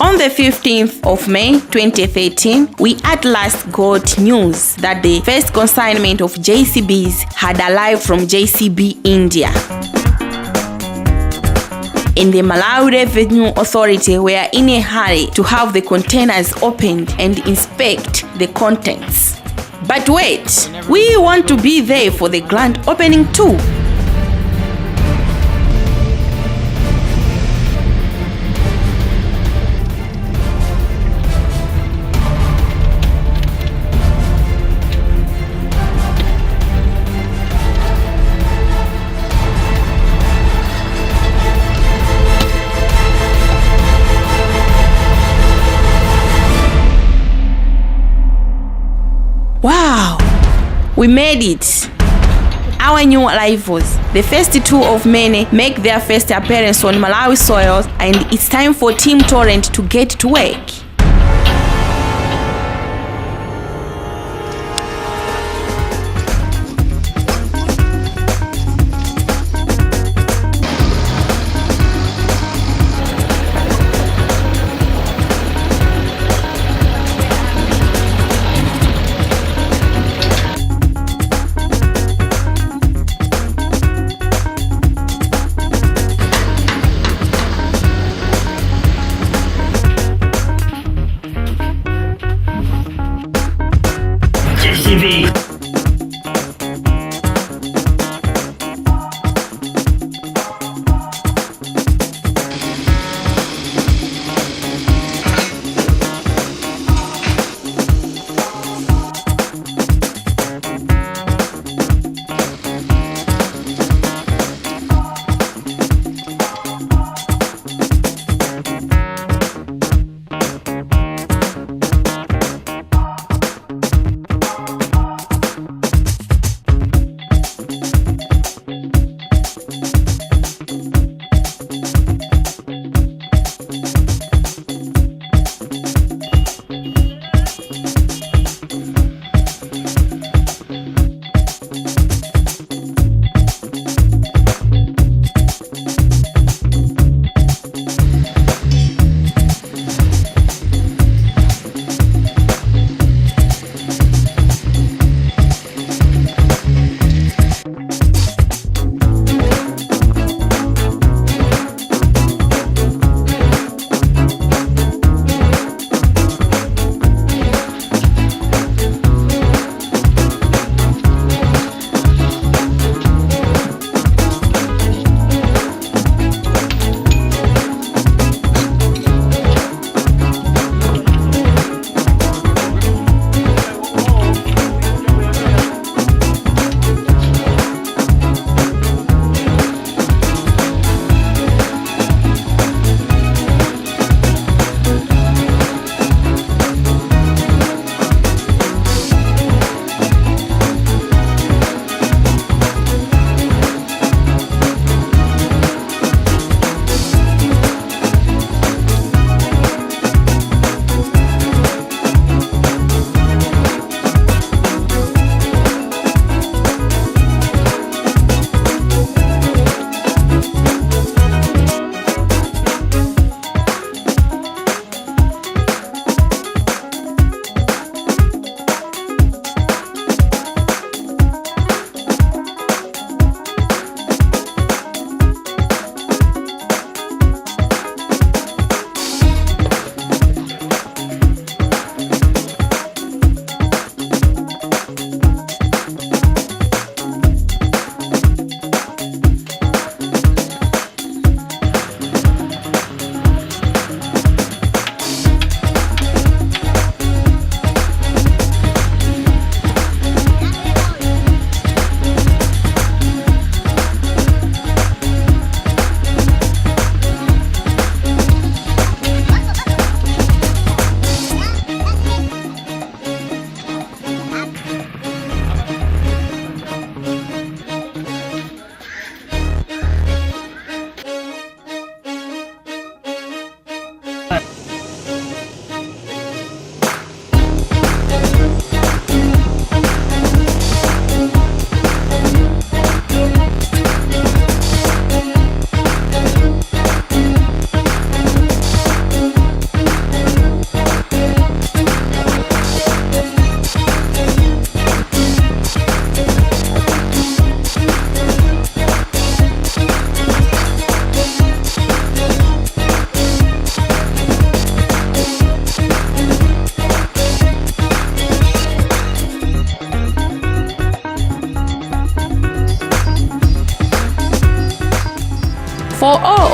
On the 15th of May 2013, we at last got news that the first consignment of JCBs had arrived from JCB India. And the Malawi Revenue Authority were in a hurry to have the containers opened and inspect the contents. But wait, we want to be there for the grand opening too. Wow, we made it! Our new arrivals, the first two of many, make their first appearance on Malawi soil, and it's time for Team Torrent to get to work.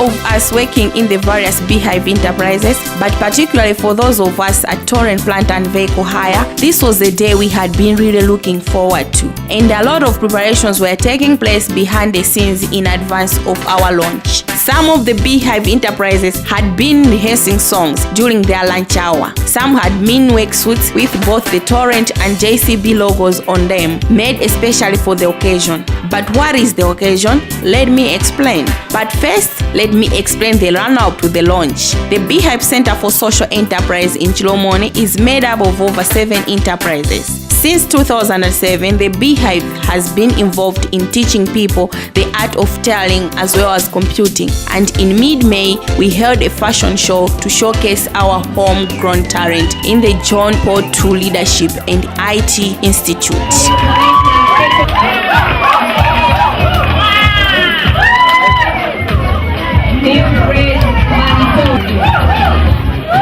of us working in the various Beehive enterprises, but particularly for those of us at Torrent Plant and Vehicle Hire, this was the day we had been really looking forward to. And a lot of preparations were taking place behind the scenes in advance of our launch. Some of the Beehive enterprises had been rehearsing songs during their lunch hour. Some had mean work suits with both the Torrent and JCB logos on them, made especially for the occasion. But what is the occasion? Let me explain. But first, let me explain the run-up to the launch. The Beehive Center for Social Enterprise in Chilomoni is made up of over 7 enterprises. Since 2007, the Beehive has been involved in teaching people the art of tailoring as well as computing. And in mid-May, we held a fashion show to showcase our homegrown talent in the John Paul II Leadership and IT Institute.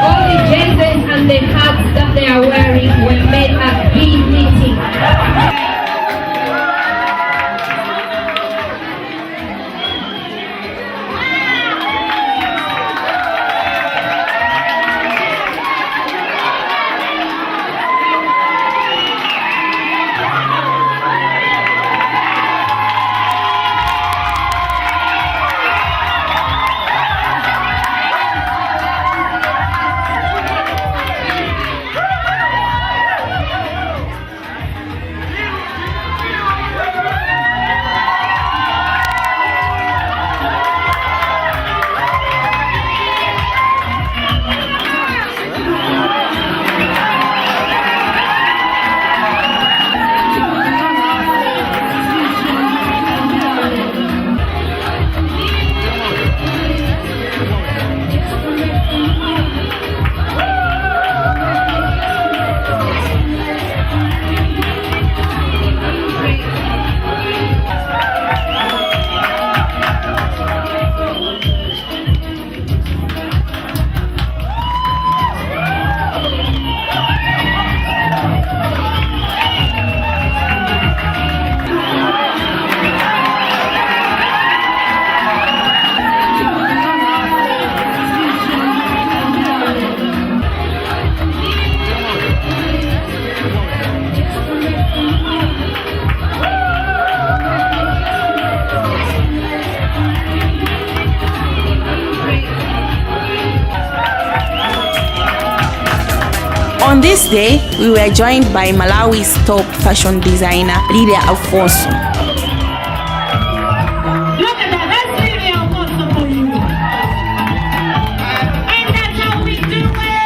All the jerseys and the hats that they are wearing were made at big meeting. On this day, we were joined by Malawi's top fashion designer, Lydia Alfonso. Look at that, that's really Alfonso for you. And that's how we do it.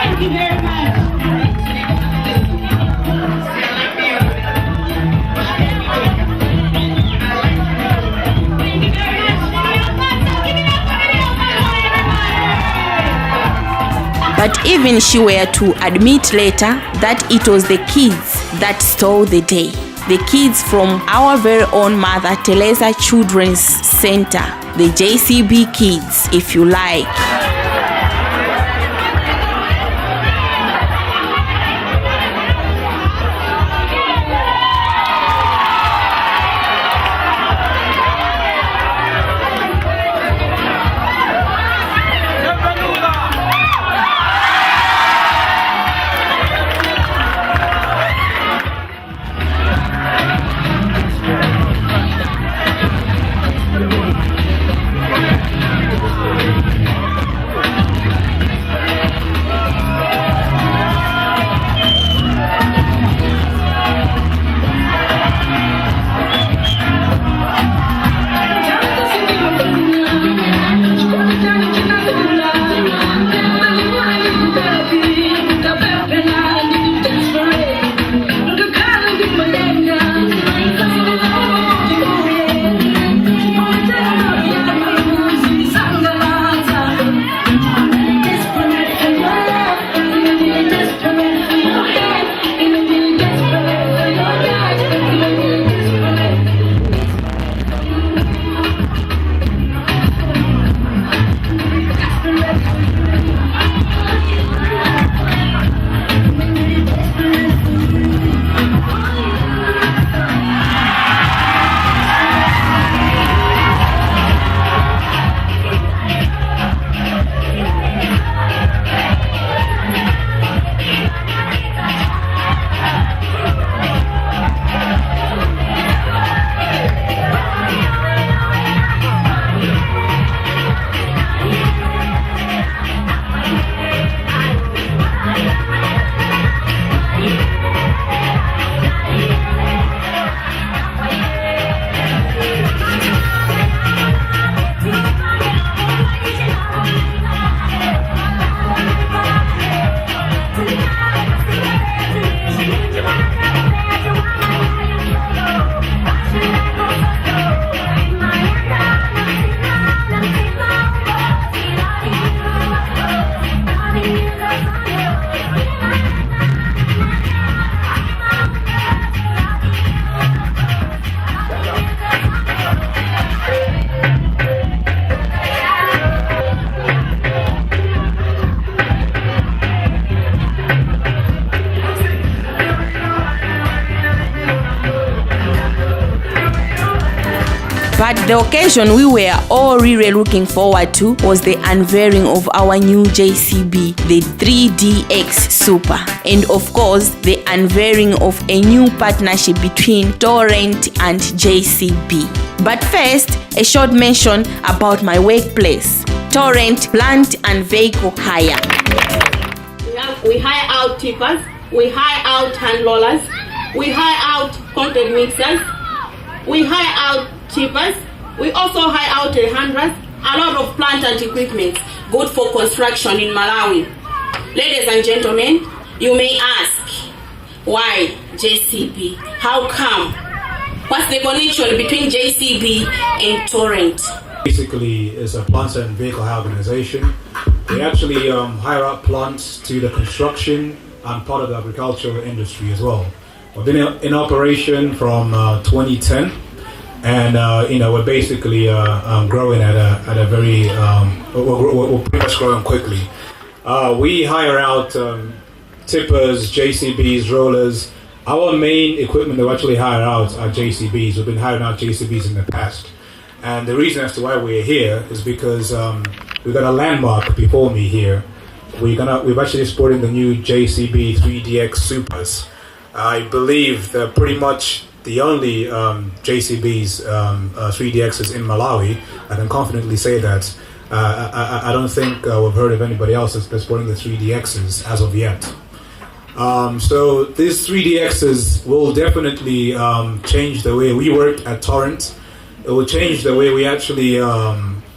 Thank you very much. But even she were to admit later that it was the kids that stole the day. The kids from our very own Mother Teresa Children's Center, the JCB kids, if you like. The occasion we were all really looking forward to was the unveiling of our new JCB, the 3DX Super, and of course the unveiling of a new partnership between Torrent and JCB. But first, a short mention about my workplace, Torrent Plant and Vehicle Hire. We hire out tippers, we hire out hand rollers, we hire out content mixers, we hire out tippers, we also hire out telehandlers, a lot of plant and equipment good for construction in Malawi. Ladies and gentlemen, you may ask, why JCB? How come? What's the connection between JCB and Torrent? Basically, it's a plant and vehicle hire organization. We actually hire out plants to the construction and part of the agricultural industry as well. We've been in operation from 2010, and we're basically growing at a very we're pretty much growing quickly. We hire out tippers, JCBs, rollers. Our main equipment that we actually hire out are JCBs. We've been hiring out JCBs in the past. And the reason as to why we're here is because we've got a landmark before me here. We've actually sporting the new JCB 3DX Supers. I believe they're pretty much the only JCBs 3DXs in Malawi. I can confidently say that. I don't think we've heard of anybody else that's sporting the 3DXs as of yet. So these 3DXs will definitely change the way we work at Torrent. It will change the way we actually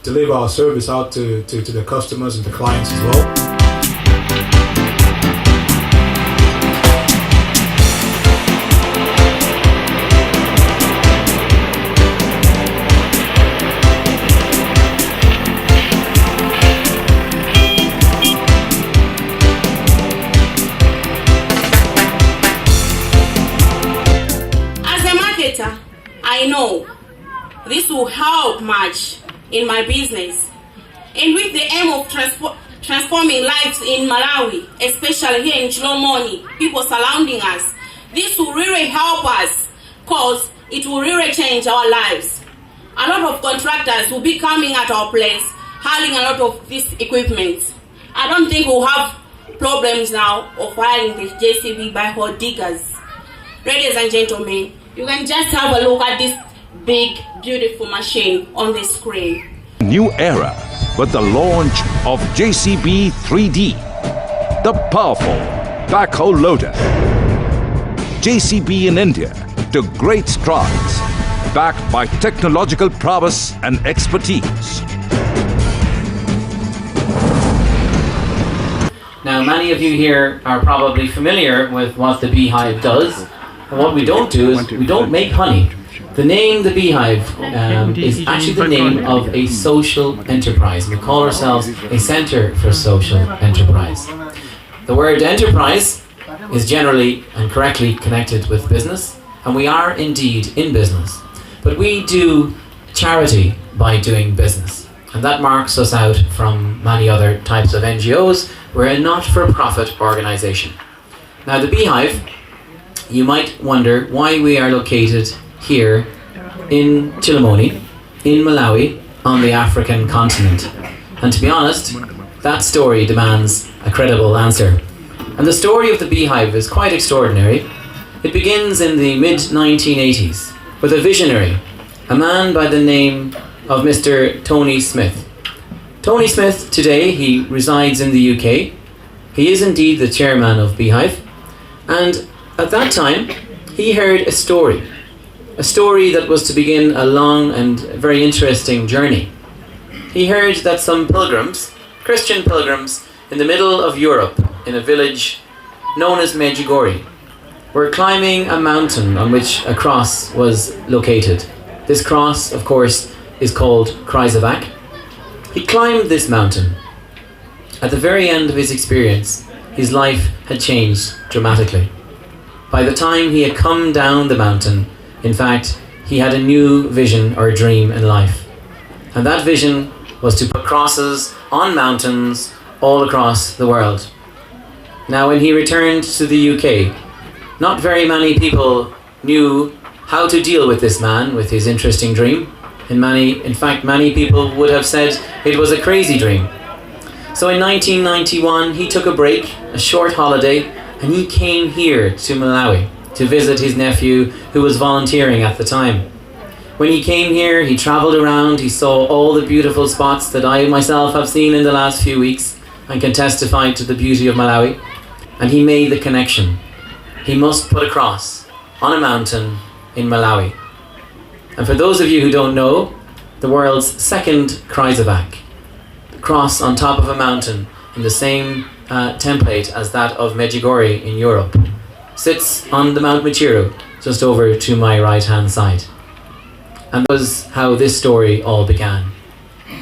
deliver our service out to the customers and the clients as well. As a marketer, I know this will help much in my business, and with the aim of transforming lives in Malawi, especially here in Chilomoni, people surrounding us. This will really help us because it will really change our lives. A lot of contractors will be coming at our place, hiring a lot of this equipment. I don't think we'll have problems now of hiring the JCB backhoe diggers. Ladies and gentlemen, you can just have a look at this big, beautiful machine on the screen. New era with the launch of JCB 3D, the powerful backhoe loader. JCB in India took great strides, backed by technological prowess and expertise. Now, many of you here are probably familiar with what the beehive does. And what we don't do is we don't make honey. The name The Beehive is actually the name of a social enterprise. We call ourselves a Centre for Social Enterprise. The word enterprise is generally and correctly connected with business, and we are indeed in business. But we do charity by doing business, and that marks us out from many other types of NGOs. We're a not-for-profit organisation. Now, The Beehive, you might wonder why we are located here in Chilomoni, in Malawi, on the African continent. And to be honest, that story demands a credible answer. And the story of the beehive is quite extraordinary. It begins in the mid-1980s with a visionary, a man by the name of Mr. Tony Smith. Tony Smith, today, he resides in the UK. He is indeed the chairman of Beehive. And at that time, he heard a story that was to begin a long and very interesting journey. He heard that some pilgrims, Christian pilgrims, in the middle of Europe, in a village known as Medjugorje, were climbing a mountain on which a cross was located. This cross, of course, is called Krizevac. He climbed this mountain. At the very end of his experience, his life had changed dramatically. By the time he had come down the mountain, in fact, he had a new vision or dream in life. And that vision was to put crosses on mountains all across the world. Now, when he returned to the UK, not very many people knew how to deal with this man, with his interesting dream. In fact, many people would have said it was a crazy dream. So in 1991, he took a break, a short holiday, and he came here to Malawi to visit his nephew who was volunteering at the time. When he came here, he travelled around, he saw all the beautiful spots that I myself have seen in the last few weeks and can testify to the beauty of Malawi. And he made the connection. He must put a cross on a mountain in Malawi. And for those of you who don't know, the world's second Krizevac, the cross on top of a mountain in the same template as that of Medjugorje in Europe, sits on the Mount Machiru, just over to my right hand side. And that was how this story all began.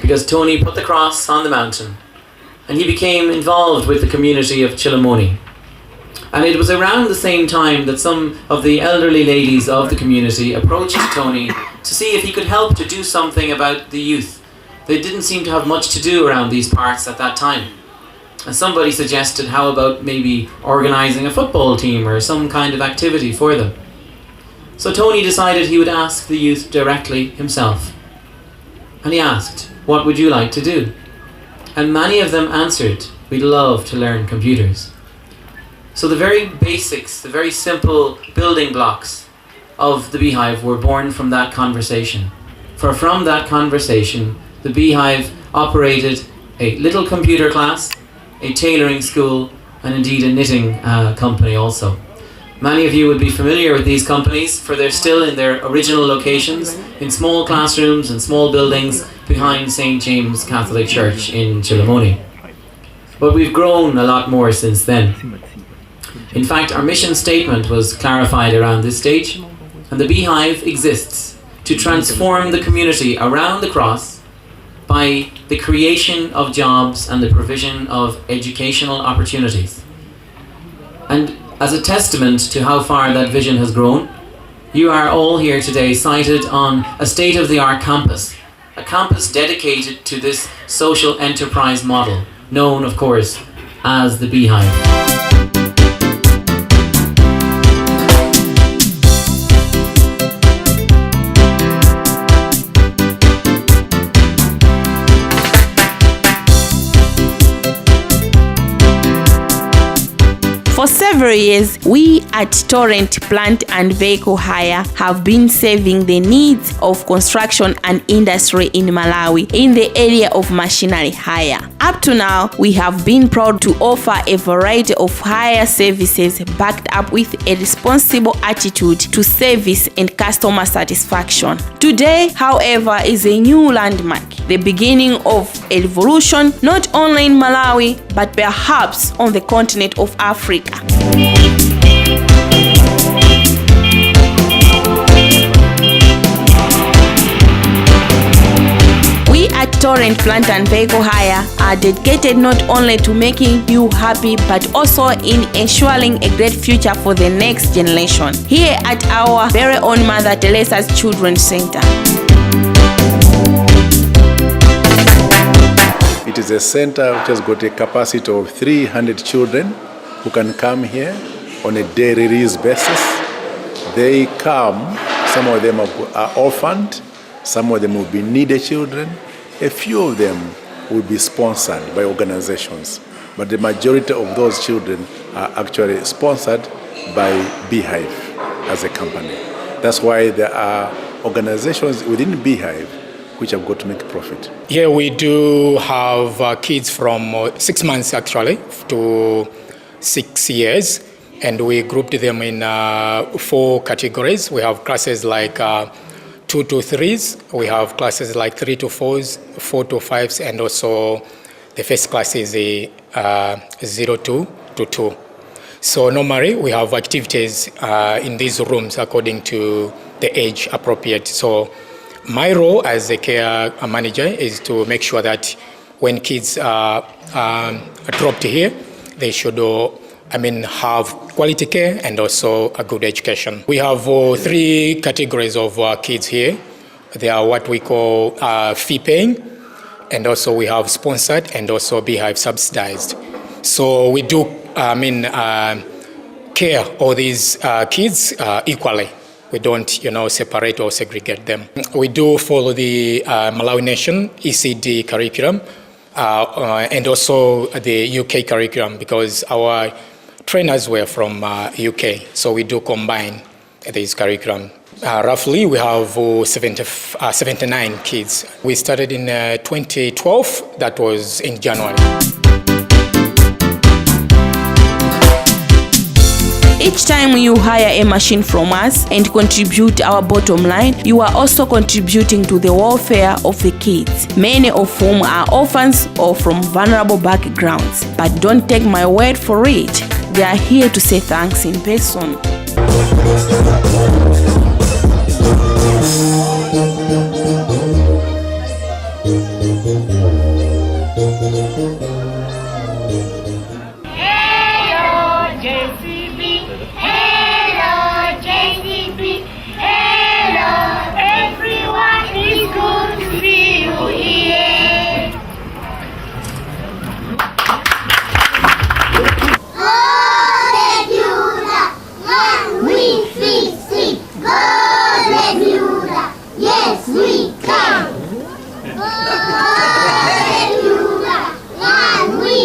Because Tony put the cross on the mountain and he became involved with the community of Chilamoni. And it was around the same time that some of the elderly ladies of the community approached Tony to see if he could help to do something about the youth. They didn't seem to have much to do around these parts at that time. And somebody suggested, how about maybe organising a football team or some kind of activity for them? So Tony decided he would ask the youth directly himself. And he asked, what would you like to do? And many of them answered, we'd love to learn computers. So the very basics, the very simple building blocks of the Beehive were born from that conversation. For from that conversation, the Beehive operated a little computer class, a tailoring school, and indeed a knitting company also. Many of you would be familiar with these companies, for they're still in their original locations, in small classrooms and small buildings behind St. James Catholic Church in Chilamoni. But we've grown a lot more since then. In fact, our mission statement was clarified around this stage, and the Beehive exists to transform the community around the cross by the creation of jobs and the provision of educational opportunities. And as a testament to how far that vision has grown, you are all here today sited on a state-of-the-art campus, a campus dedicated to this social enterprise model, known, of course, as the Beehive. For several years, we at Torrent Plant and Vehicle Hire have been serving the needs of construction and industry in Malawi in the area of machinery hire. Up to now, we have been proud to offer a variety of hire services backed up with a responsible attitude to service and customer satisfaction. Today, however, is a new landmark, the beginning of a revolution not only in Malawi, but perhaps on the continent of Africa. We at Torrent Plant and Vehicle Hire are dedicated not only to making you happy, but also in ensuring a great future for the next generation. Here at our very own Mother Teresa's Children's Center. It is a center which has got a capacity of 300 children who can come here on a daily release basis. They come, some of them are orphaned, some of them will be needy children, a few of them will be sponsored by organizations, but the majority of those children are actually sponsored by Beehive as a company. That's why there are organizations within Beehive which have got to make profit. Here we do have kids from 6 months actually to 6 years, and we grouped them in 4 categories. We have classes like 2 to 3s, we have classes like 3 to 4s, 4 to 5s, and also the first class is 0 to 2. So normally we have activities in these rooms according to the age appropriate. So my role as a care manager is to make sure that when kids are dropped here, they should have quality care and also a good education. We have 3 categories of kids here. They are what we call fee paying, and also we have sponsored and also Beehive subsidized. So we do care all these kids equally. We don't, separate or segregate them. We do follow the Malawi Nation ECD curriculum and also the UK curriculum because our trainers were from UK, so we do combine this curriculum. Roughly, we have 79 kids. We started in 2012, that was in January. Each time you hire a machine from us and contribute our bottom line, you are also contributing to the welfare of the kids, many of whom are orphans or from vulnerable backgrounds. But don't take my word for it. They are here to say thanks in person. Hello, JCB. Hello, JCB. Hello, everyone. It's good to see you here. Hallelujah. One, we sing. Hallelujah. Yes, we can. Hallelujah. One, we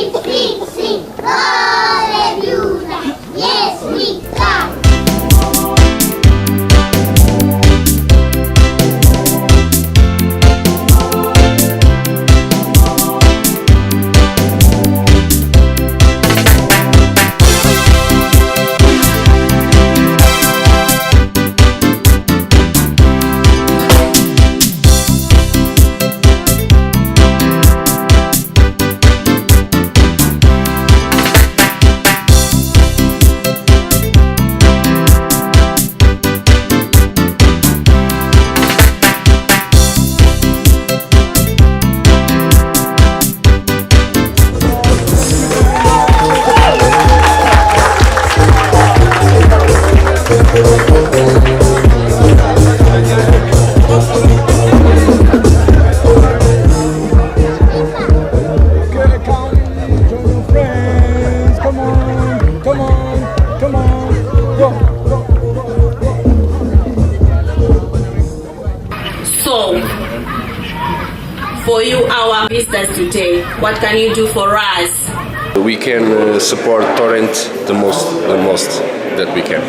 sing. Hallelujah. Yes, we can. So, for you, our visitors today, what can you do for us? We can support Torrent the most that we can.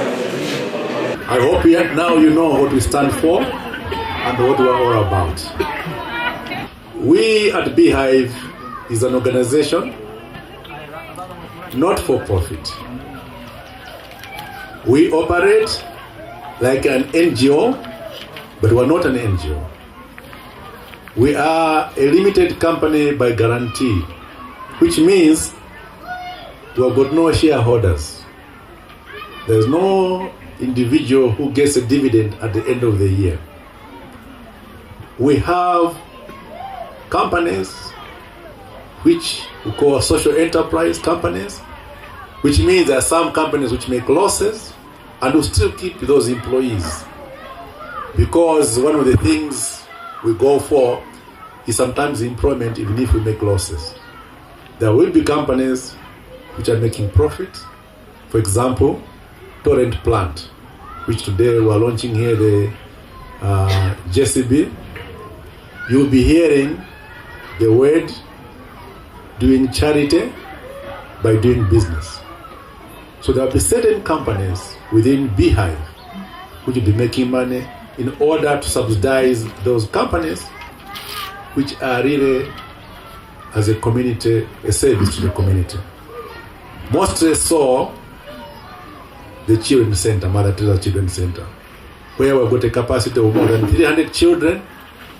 I hope now you know what we stand for and what we are all about. We at Beehive is an organization not for profit. We operate like an NGO, but we're not an NGO. We are a limited company by guarantee, which means we have got no shareholders. There's no individual who gets a dividend at the end of the year. We have companies which we call social enterprise companies, which means there are some companies which make losses and will still keep those employees. Because one of the things we go for is sometimes employment even if we make losses. There will be companies which are making profit. For example, Torrent plant, which today we are launching here, the JCB. You'll be hearing the word doing charity by doing business. So there will be certain companies within Beehive which will be making money in order to subsidize those companies which are really, as a community, a service to the community. Mostly so, the Children's Center, Mother Teresa Children's Center, where we've got a capacity of more than 300 children,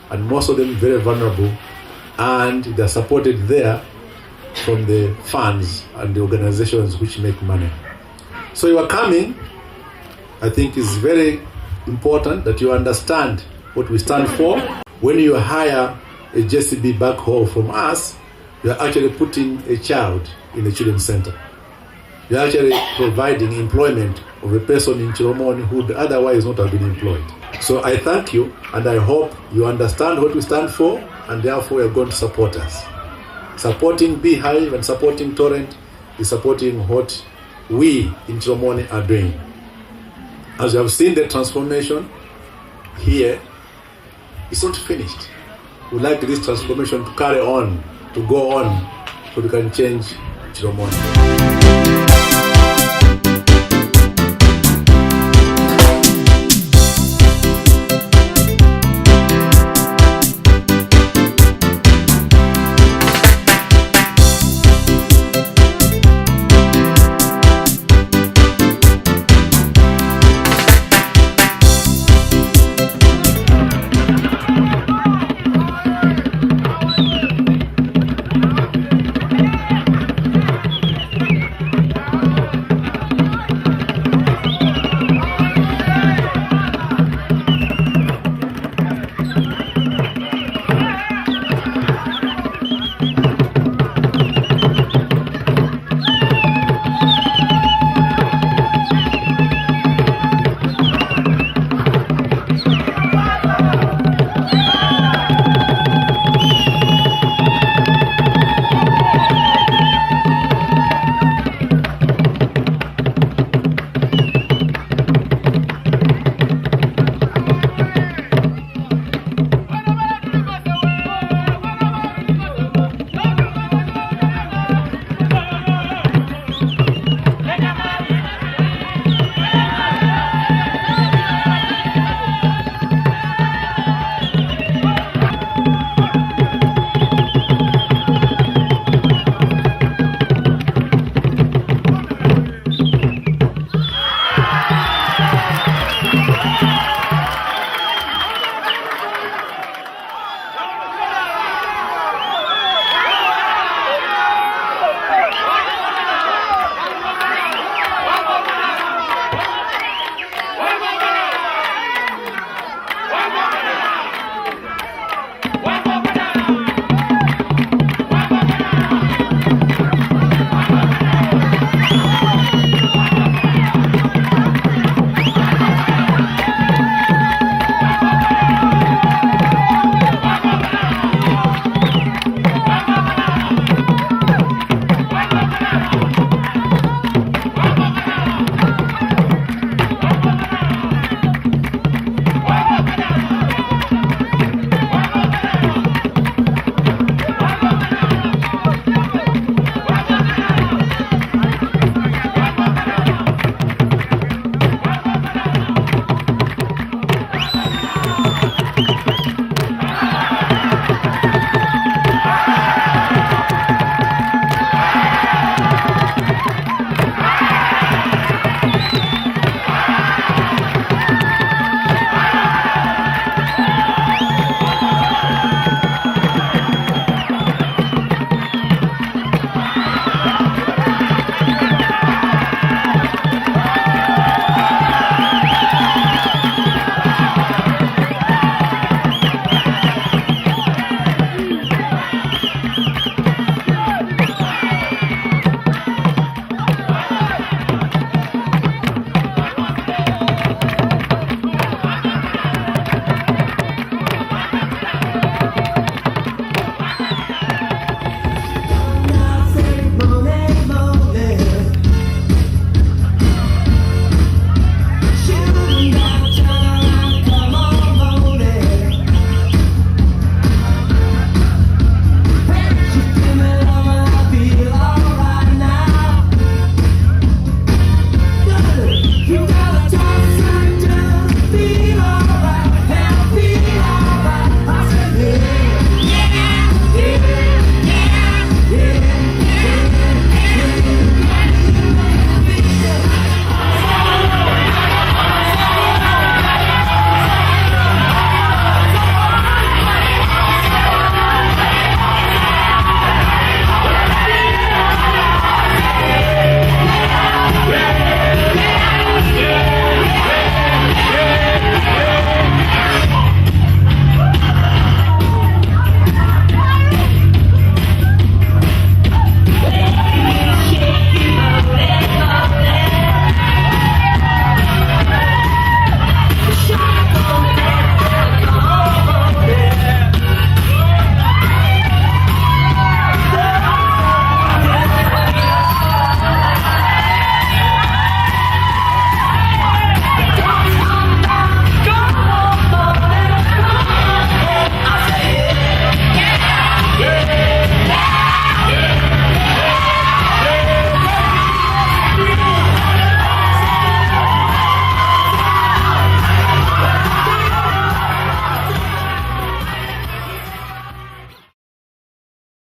and most of them very vulnerable, and they're supported there from the funds and the organizations which make money. So you are coming, I think is very important that you understand what we stand for. When you hire a JCB backhaul from us, you are actually putting a child in a children's center. You are actually providing employment of a person in Chiromoni who would otherwise not have been employed. So I thank you, and I hope you understand what we stand for, and therefore you are going to support us. Supporting Beehive and supporting Torrent is supporting what we in Chiromoni are doing. As you have seen the transformation here, it's not finished. We'd like this transformation to carry on, to go on, so we can change Chiromoni.